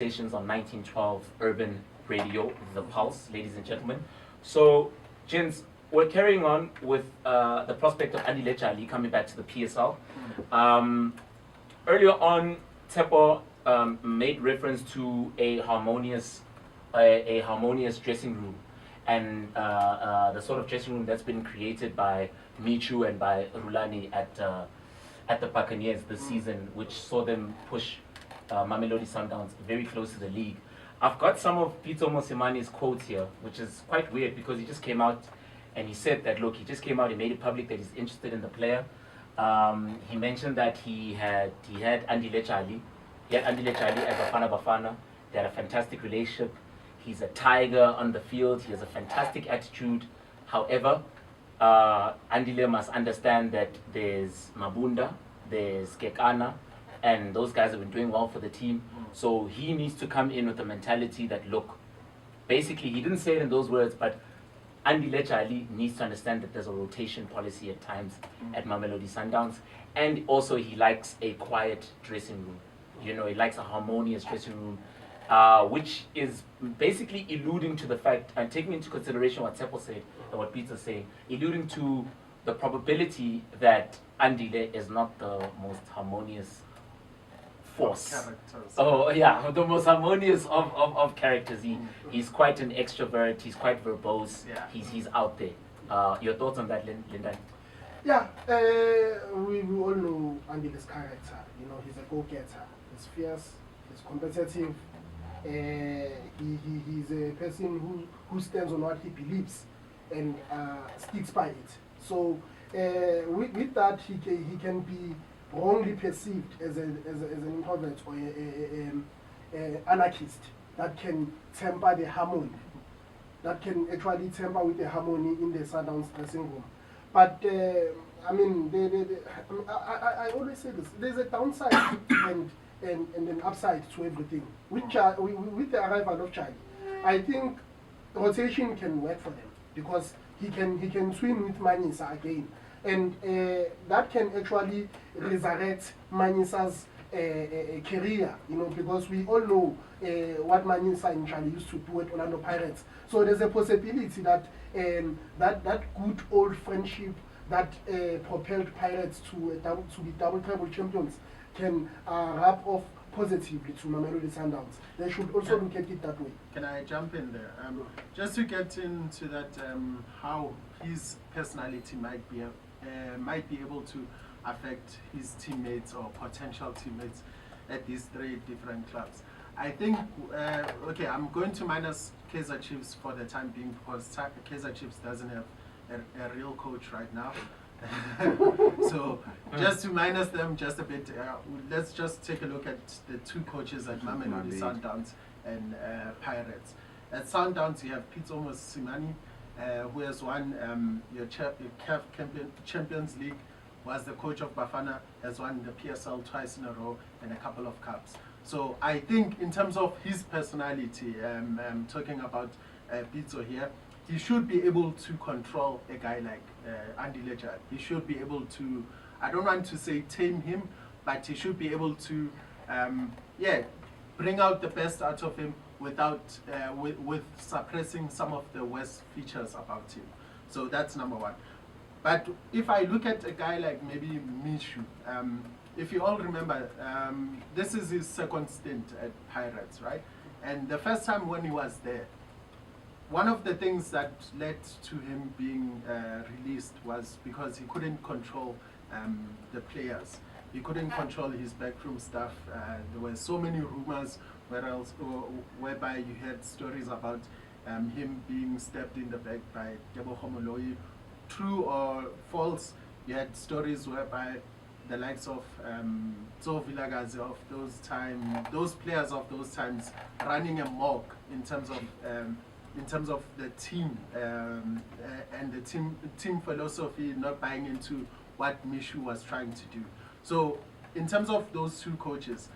Stations on 1912 Urban Radio, The Pulse, ladies and gentlemen. So, gents, we're carrying on with the prospect of Andile Jali coming back to the PSL. Earlier on, Tepo made reference to a harmonious dressing room, and the sort of dressing room that's been created by Michu and by Rulani at the Buccaneers this season, which saw them push Mamelodi Sundowns very close to the league. I've got some of Peter Mosimani's quotes here, which is quite weird because he just came out and he said that, look, he just came out and made it public that he's interested in the player. He mentioned that he had Andile Jali. He had Andile Jali as Bafana Bafana. They had a fantastic relationship. He's a tiger on the field. He has a fantastic attitude. However, Andile must understand that there's Mabunda, there's Kekana, and those guys have been doing well for the team. So he needs to come in with the mentality that, look, basically, he didn't say it in those words, but Andile Jali needs to understand that there's a rotation policy at times at Mamelodi Sundowns. And also he likes a quiet dressing room. You know, he likes a harmonious dressing room, which is basically alluding to the fact, and taking into consideration what Tepo said and what Peter's saying, alluding to the probability that Andile is not the most harmonious force. Characters. Oh yeah, the most harmonious of characters. He's quite an extrovert. He's quite verbose. Yeah. He's out there. Your thoughts on that, Linda? Yeah, we all know Andile's character. You know, he's a go-getter. He's fierce. He's competitive. He's a person who stands on what he believes and sticks by it. So with that, he can be wrongly perceived as an introvert or an anarchist that can temper the harmony, that can actually temper with the harmony in the Sundowns dressing room. But I mean, I always say this: there's a downside and an upside to everything. With the arrival of Charlie, I think rotation can work for them because he can swim with Manisa again. And that can actually resurrect Manisa's career, you know, because we all know what Manisa and Charlie used to do at Orlando Pirates. So there's a possibility that that good old friendship that propelled Pirates to be double treble champions can rub off positively to Mamelodi Sundowns. They should also look at it that way. Can I jump in there? Just to get into that, how his personality might be able to affect his teammates or potential teammates at these three different clubs. I think, okay, I'm going to minus Kaizer Chiefs for the time being because Kaizer Chiefs doesn't have a real coach right now. So just to minus them just a bit, let's just take a look at the two coaches at Mamelodi Sundowns and Pirates. At Sundowns, you have Pitso Mosimani, who has won your CAF Champions League, was the coach of Bafana, has won the PSL twice in a row and a couple of cups. So I think in terms of his personality, talking about Pitso here, he should be able to control a guy like Andile Jali. He should be able to, I don't want to say tame him, but he should be able to, bring out the best out of him without with suppressing some of the worst features about him. So that's number one. But if I look at a guy like maybe Michu, if you all remember, this is his second stint at Pirates, right? And the first time when he was there, one of the things that led to him being released was because he couldn't control the players. He couldn't control his backroom staff. There were so many rumors whereby you heard stories about him being stabbed in the back by Debo Homoloi. True or false, you had stories whereby the likes of Tso Vilakazi of those players of those times running amok in terms of the team and the team philosophy, not buying into what Michu was trying to do. So in terms of those two coaches,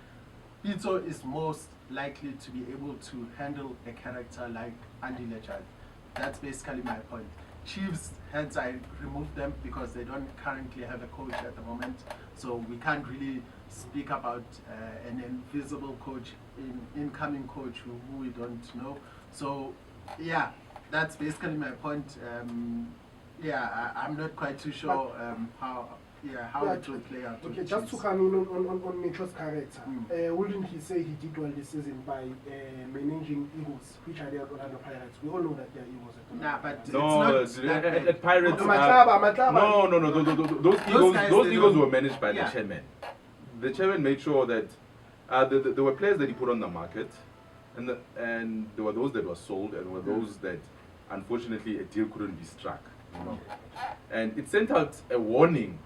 Pitso is most likely to be able to handle a character like Andile Jali. That's basically my point. Chiefs, hence I removed them because they don't currently have a coach at the moment. So we can't really speak about an invisible coach incoming coach who we don't know. So, yeah, that's basically my point. I'm not quite too sure how it will play out. Okay, just to come in on Mitchell's character, wouldn't he say he did well this season by managing Eagles, which are the Orlando Pirates? We all know that they are Eagles. Nah, but No, it's not at Pirates. No. Those Eagles were managed by the Yeah. chairman. The chairman made sure that there were players that he put on the market, and there were those that were sold, and there were those that unfortunately a deal couldn't be struck. You know, and it sent out a warning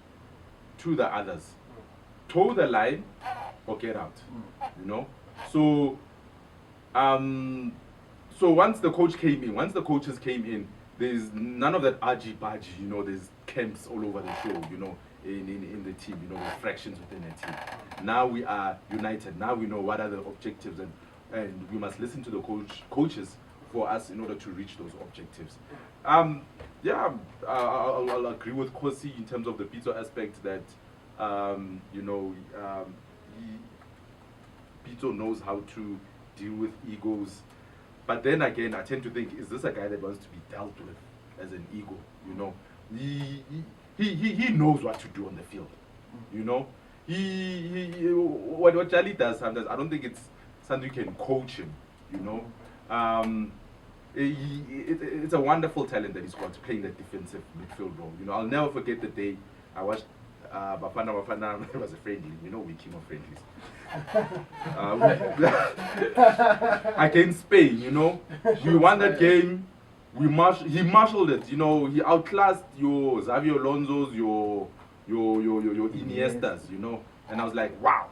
to the others: toe the line or get out. You know, so once the coaches came in, there's none of that argy-bargy, you know, there's camps all over the show, you know, in the team, you know, with fractions within the team. Now we are united. Now we know what are the objectives, and we must listen to the coaches for us in order to reach those objectives. I'll agree with Kosi in terms of the Pito aspect that, Pito knows how to deal with egos. But then again, I tend to think, is this a guy that wants to be dealt with as an ego? You know, he knows what to do on the field. You know, what Charlie does sometimes, I don't think it's something you can coach him. You know, it's a wonderful talent that he's got playing that defensive midfield role. You know, I'll never forget the day I watched Bafana. It was a friendly. You know, we king of friendlies. Against Spain, you know, we won that game. He marshaled it. You know, he outclassed your Xavi Alonso's, your Iniestas. You know, and I was like, wow.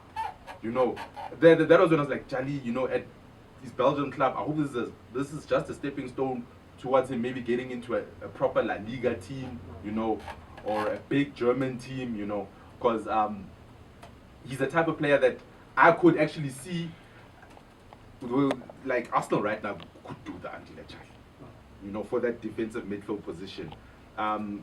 You know, that was when I was like, Charlie, you know, at his Belgian club, I hope this is just a stepping stone towards him maybe getting into a proper La Liga team, you know, or a big German team, you know, because he's the type of player that I could actually see, like Arsenal right now could do the Angela Charlie, you know, for that defensive midfield position.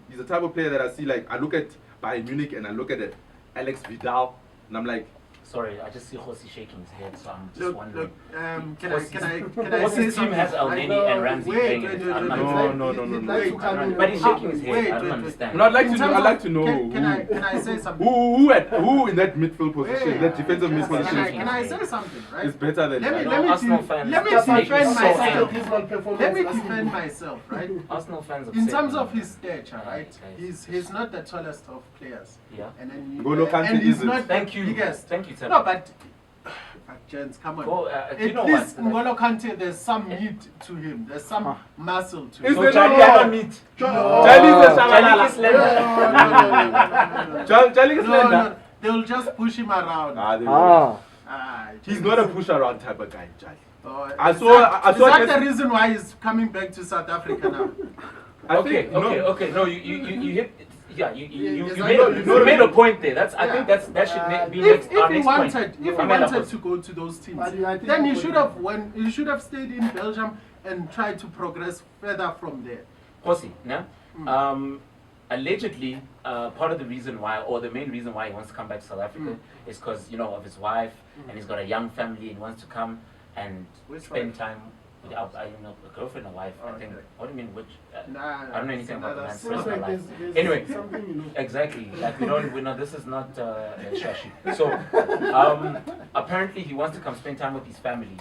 He's the type of player that I see, like, I look at Bayern Munich and I look at Alex Vidal, and I'm like, sorry, I just see Jose shaking his head, so I'm just Look, wondering. can I say Jose's team has El something? Neni and Ramsey Wait, playing. wait, it. wait, I'm wait, not- no. But he's shaking his head. Wait, I don't wait, understand. No, I'd like In to terms know. I'd of- like to know Can I say something? who in that midfield position, Wait, that defensive just midfield can position, Can I say something, right? is better than Let me that. let me Arsenal de- fans let me just make defend me so myself. angry. Let me defend myself, right? Arsenal fans In upset terms me. of his stature, right? Guys. He's not the tallest of players. Yeah. And then N'Golo Kante and he's isn't. not Thank the you. biggest. Thank you, Tim. No, but gents, come on. Go, you At know least what? N'Golo Kante, there's some meat to him. There's some muscle to Is him. there Charlie, no- I don't meet. Charlie is a Charlie is Shabalala. slender. Charlie is slender. No, they'll just push him around. He's not a push around type of guy, Charlie. I Is saw that the against- reason why he's coming back to South Africa now? Okay. No, you hit. Yeah, you Yes, made a point there. That Yeah. should be If our he next wanted, point. if he Famela wanted point. to go to those teams, But I think then he he would- should have stayed in Belgium and tried to progress further from there. Kosi, no? Allegedly, part of the reason why, or the main reason why he wants to come back to South Africa is because, you know, of his wife, and he's got a young family and wants to come and Which spend wife? time with, I don't know, a girlfriend or wife, I think. Okay. What do you mean, which? Nah, I don't know anything about the man's that's- personal life. There's Anyway. something, you know. Exactly. Like we know this is not shashi. So apparently he wants to come spend time with his family,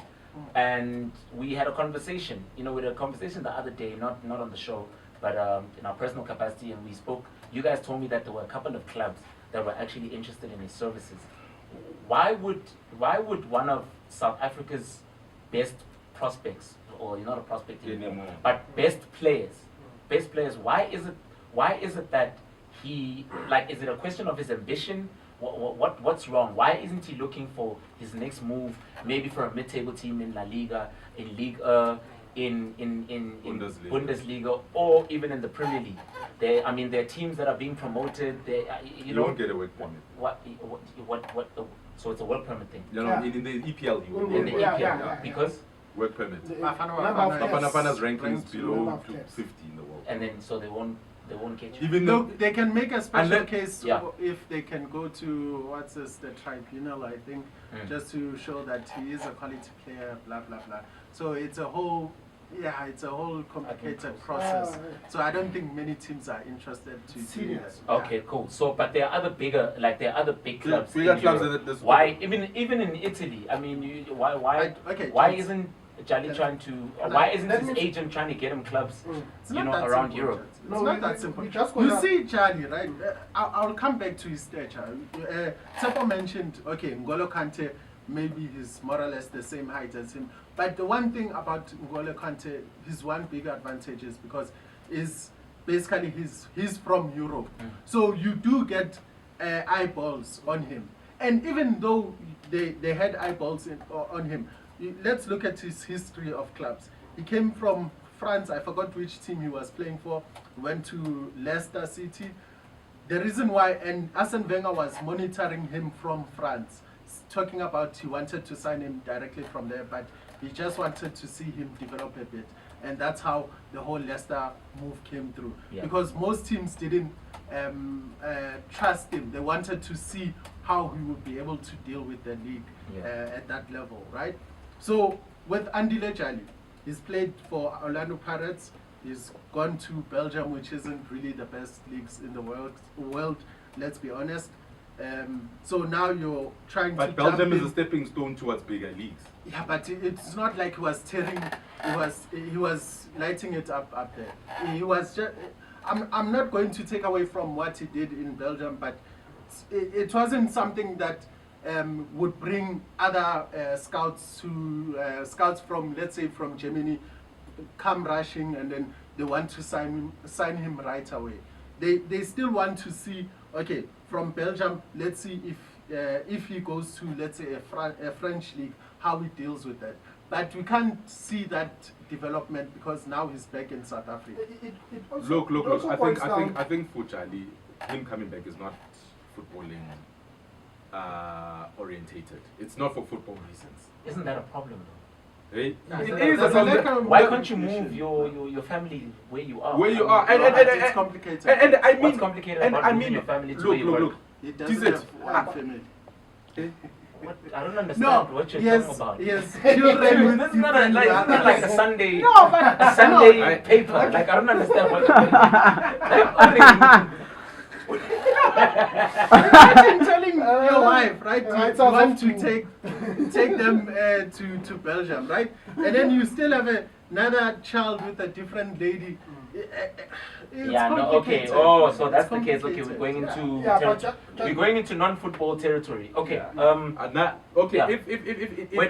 and we had a conversation. You know, we had a conversation the other day, not on the show, but in our personal capacity, and we spoke. You guys told me that there were a couple of clubs that were actually interested in his services. Why would one of South Africa's best prospects, or you're not a prospect anymore, but best players, why is it that he, like, is it a question of his ambition? What's wrong? Why isn't he looking for his next move, maybe for a mid-table team in La Liga, in Liga, in Bundesliga, or even in the Premier League? There are teams that are being promoted. You don't get a work permit. What? So it's a work permit thing. You know, Yeah. in the EPL, you will In the get Yeah, EPL, yeah. because work permit. The Bafana number of Bafana caps. Bafana's ranking is Ranked below number of caps. 50 in the world. and then so they they won't get you. Even though Look, they can make a special Unless- case Yeah. if they can go to what's this, the tribunal, I think, just to show that he is a quality player, blah blah blah. So it's a whole, it's a whole complicated process. So I don't think many teams are interested to do Serious. that. Okay, cool. So, but there are other bigger, like there are other big clubs. bigger in clubs Europe. than this. Why even in Italy? I mean, why Okay, why James. isn't Jali Let- trying to? let- Why isn't let his me- agent trying to get him clubs? It's You not know, that around simple, Europe. Judge. It's No, not we- that we- simple. we just You gonna- see, Charlie, right? I'll come back to his stature. Tsepo mentioned, okay, N'Golo Kante, maybe he's more or less the same height as him. But the one thing about N'Golo Kante, his one big advantage is because basically he's from Europe. So you do get eyeballs on him. And even though they had eyeballs on him, let's look at his history of clubs. He came from France. I forgot which team he was playing for. Went to Leicester City. The reason why, and Arsene Wenger was monitoring him from France, talking about he wanted to sign him directly from there, but he just wanted to see him develop a bit. And that's how the whole Leicester move came through. Yeah. Because most teams didn't trust him. They wanted to see how he would be able to deal with the league at that level, right? So with Andile Jali, he's played for Orlando Pirates. He's gone to Belgium, which isn't really the best leagues in the world, let's be honest. So now you're trying to But Belgium jump is in. a stepping stone towards bigger leagues. Yeah, but it's not like he was tearing. He was lighting it up there. He was just. I'm not going to take away from what he did in Belgium, but it wasn't something that would bring other scouts from, let's say, from Germany, come rushing and then they want to sign him right away. They still want to see, okay, from Belgium, let's see if he goes to, let's say, a French league, how he deals with that. But we can't see that development because now he's back in South Africa. It also, Look. it also I points think down- I think for Charlie, him coming back is not footballing orientated. It's not for football reasons. Isn't that a problem though? Hey? Yeah, It there's is a a problem. lack of- Why can't you move your family where you are? Where you I are, mean, and- It's complicated. And I mean, what's complicated and about I moving mean, your family to where you look. work? He doesn't Is it? have one family. What? I don't understand No, what you're yes, talking about. yes. Children with This is not, this is not like a Sunday, No, but a Sunday I- paper. Like I don't understand what you're like, Imagine telling your wife, right, right, you sounds want to awful. take them to Belgium, right? And then you still have another child with a different lady. It's Yeah, no, okay. complicated. Oh, so It's that's the case. Okay, we're complicated. going into Yeah, but we're going into non-football territory. Okay. Okay. Yeah. If Wait.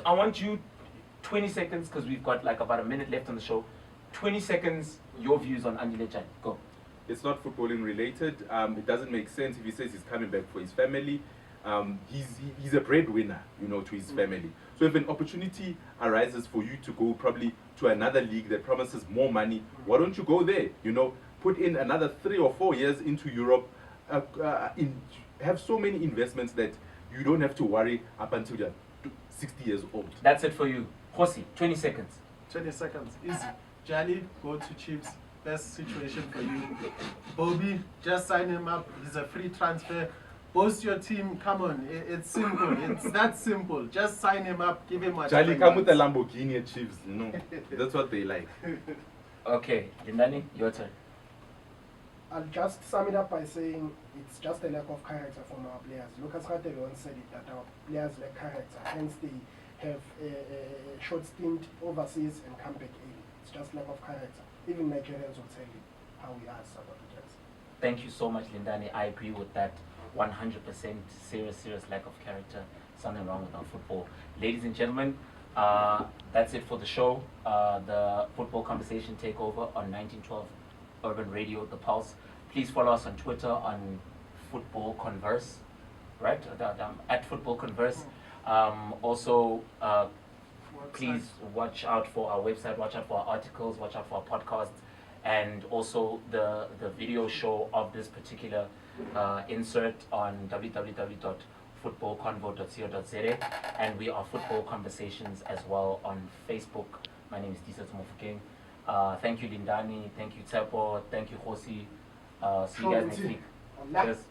I want you 20 seconds because we've got like about a minute left on the show. 20 seconds. Your views on Andile Jali. Go. It's not footballing related. It doesn't make sense if he says he's coming back for his family. He's a breadwinner, to his family. So if an opportunity arises for you to go probably to another league that promises more money, why don't you go there? Put in another 3 or 4 years into Europe. Have so many investments that you don't have to worry up until you're 60 years old. That's it for you. Hosi, 20 seconds. 20 seconds. Easy. Jali, go to Chiefs. Best situation for you. Bobby, just sign him up. He's a free transfer. Boast your team. Come on. It's simple. It's that simple. Just sign him up. Give him what. Charlie, come with a Lamborghini at Chiefs. That's what they like. Okay, Lindani, your turn. I'll just sum it up by saying it's just a lack of character from our players. Lucas Radebe once said it that our players lack character, hence they have a short stint overseas and come back early. It's just lack of character. Even Nigerians will tell you how we are as South Africans. Thank you so much, Lindani. I agree with that. 100% serious lack of character. Something wrong with our football. Ladies and gentlemen, that's it for the show. The Football Conversation Takeover on 1912 Urban Radio, The Pulse. Please follow us on Twitter on Football Converse, right? At Football Converse. Also, please watch out for our website, watch out for our articles, watch out for our podcasts, and also the video show of this particular insert on www.footballconvo.co.za, and we are Football Conversations as well on Facebook. My name is Disa Tumofukeng. Thank you, Lindani. Thank you, Tsepo. Thank you, Josi. See you guys next week. Allah. Cheers.